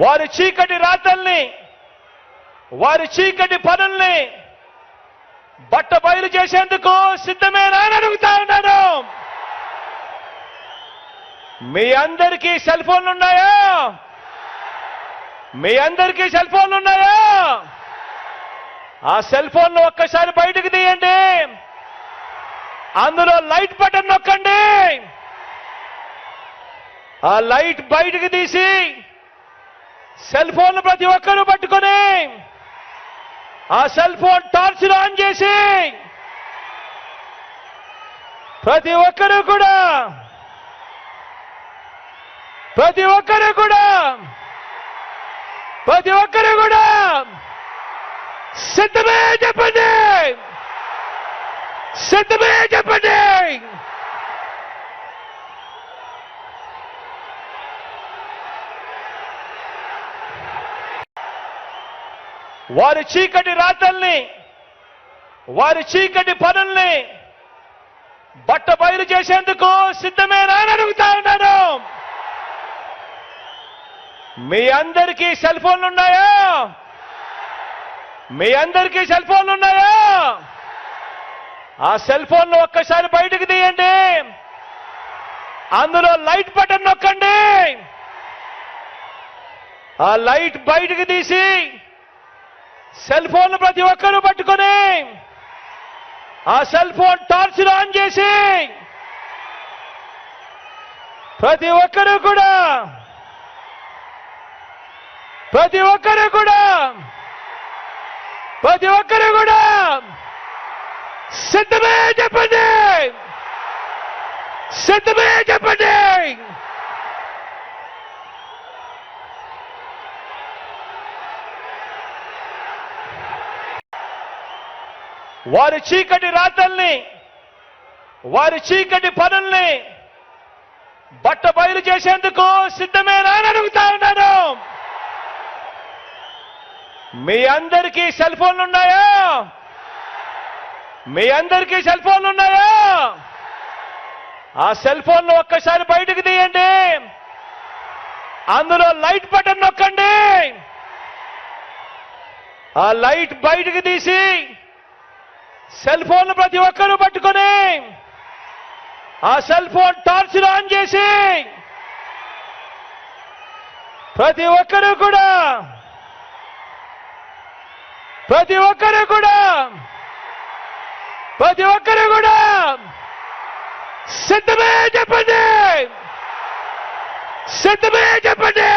వారి చీకటి రాతల్ని, వారి చీకటి పనుల్ని బట్ట బయలు చేసేందుకు సిద్ధమేనా అని అడుగుతా ఉన్నాను. మీ అందరికీ సెల్ ఫోన్లు ఉన్నాయా? మీ అందరికీ సెల్ ఫోన్లు ఉన్నాయా? ఆ సెల్ ఫోన్లు ఒక్కసారి బయటకు తీయండి. అందులో లైట్ బటన్ నొక్కండి. ఆ లైట్ బయటకు తీసి సెల్ ఫోన్లు ప్రతి ఒక్కరూ పట్టుకొని ఆ సెల్ ఫోన్ టార్చ్ ఆన్ చేసి ప్రతి ఒక్కరూ కూడా సిద్ధమే చెప్పండి, సిద్ధమే చెప్పండి. వారి చీకటి రాతల్ని, వారి చీకటి పనుల్ని బట్ట బయలు చేసేందుకు సిద్ధమేనా అని అడుగుతా ఉన్నాను. మీ అందరికీ సెల్ ఫోన్లు ఉన్నాయా? మీ అందరికీ సెల్ ఫోన్లు ఉన్నాయా? ఆ సెల్ ఫోన్లు ఒక్కసారి బయటకు తీయండి. అందులో లైట్ బటన్ నొక్కండి. ఆ లైట్ బయటకు తీసి సెల్ ఫోన్లు ప్రతి ఒక్కరూ పట్టుకొని ఆ సెల్ ఫోన్ టార్చ్ ఆన్ చేసి ప్రతి ఒక్కరూ కూడా సిద్ధమే చెప్పండి, సిద్ధమే చెప్పండి. వారి చీకటి రాతల్ని, వారి చీకటి పనుల్ని బట్ట బయలు చేసేందుకు సిద్ధమేనా అని అడుగుతా ఉన్నాను. మీ అందరికీ సెల్ ఫోన్లు ఉన్నాయా? మీ అందరికీ సెల్ ఫోన్లు ఉన్నాయా? ఆ సెల్ ఫోన్లు ఒక్కసారి బయటకు తీయండి. అందులో లైట్ బటన్ నొక్కండి. ఆ లైట్ బయటకు తీసి సెల్ ఫోన్లు ప్రతి ఒక్కరూ పట్టుకొని ఆ సెల్ ఫోన్ టార్చ్ ఆన్ చేసి ప్రతి ఒక్కరూ కూడా సిద్ధమే చెప్పండి, సిద్ధమే చెప్పండి.